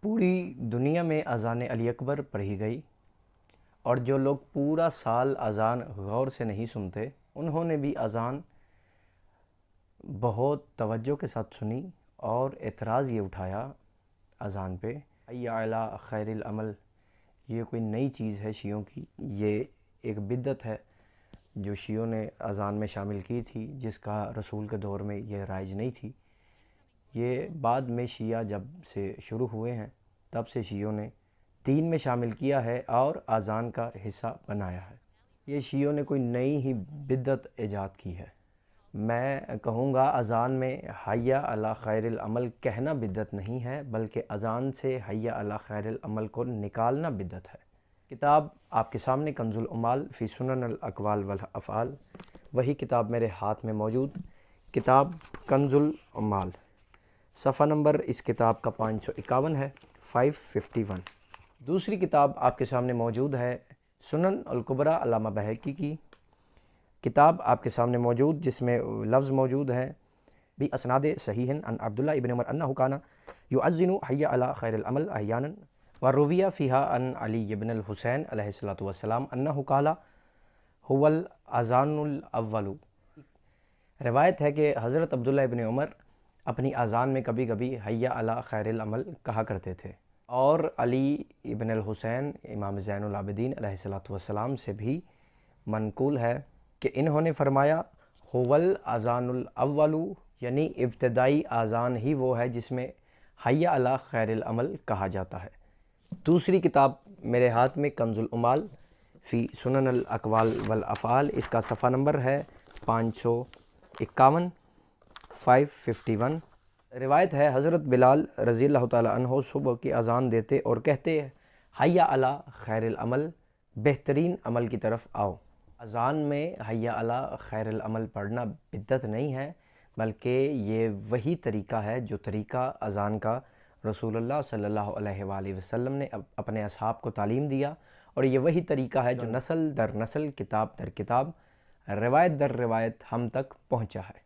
پوری دنیا میں اذان علی اکبر پڑھی گئی، اور جو لوگ پورا سال اذان غور سے نہیں سنتے انہوں نے بھی اذان بہت توجہ کے ساتھ سنی اور اعتراض یہ اٹھایا اذان پہ، حی علی خیر العمل، یہ کوئی نئی چیز ہے شیعوں کی، یہ ایک بدعت ہے جو شیعوں نے اذان میں شامل کی تھی، جس کا رسول کے دور میں یہ رائج نہیں تھی۔ یہ بعد میں شیعہ جب سے شروع ہوئے ہیں تب سے شیعوں نے دین میں شامل کیا ہے اور اذان کا حصہ بنایا ہے۔ یہ شیعوں نے کوئی نئی ہی بدعت ایجاد کی ہے۔ میں کہوں گا اذان میں حی علی خیر العمل کہنا بدعت نہیں ہے، بلکہ اذان سے حی علی خیر العمل کو نکالنا بدعت ہے۔ کتاب آپ کے سامنے کنز العمال فی سنن الاقوال والافعال، وہی کتاب میرے ہاتھ میں موجود، کتاب کنز العمال، صفحہ نمبر اس کتاب کا 551 ہے، 551۔ دوسری کتاب آپ کے سامنے موجود ہے سنن الکبریٰ علامہ بہقی کی کتاب آپ کے سامنے موجود، جس میں لفظ موجود ہے بھی اسناد صحیح عن عبداللہ ابن عمر انہ کان یؤذن حی علی خیر العمل احیانا وروی فیہا عن علی ابن الحسین علیہ الصلوۃ والسلام انہ قال هو الاذان الاول۔ روایت ہے کہ حضرت عبداللہ ابن عمر اپنی اذان میں کبھی کبھی حی علی خیر العمل کہا کرتے تھے، اور علی ابن الحسین امام زین العابدین علیہ الصلوۃ والسلام سے بھی منقول ہے کہ انہوں نے فرمایا هو الاذان الاول، یعنی ابتدائی اذان ہی وہ ہے جس میں حی علی خیر العمل کہا جاتا ہے۔ دوسری کتاب میرے ہاتھ میں کنز العمال فی سنن الاقوال والافعال، اس کا صفحہ نمبر ہے 551، 551۔ روایت ہے حضرت بلال رضی اللہ تعالیٰ عنہ صبح کی اذان دیتے اور کہتے حی علی خیر العمل، بہترین عمل کی طرف آؤ۔ اذان میں حی علی خیر العمل پڑھنا بدعت نہیں ہے، بلکہ یہ وہی طریقہ ہے جو طریقہ اذان کا رسول اللہ صلی اللہ علیہ وآلہ وسلم نے اپنے اصحاب کو تعلیم دیا، اور یہ وہی طریقہ ہے جو نسل در نسل، کتاب در کتاب، روایت در روایت ہم تک پہنچا ہے۔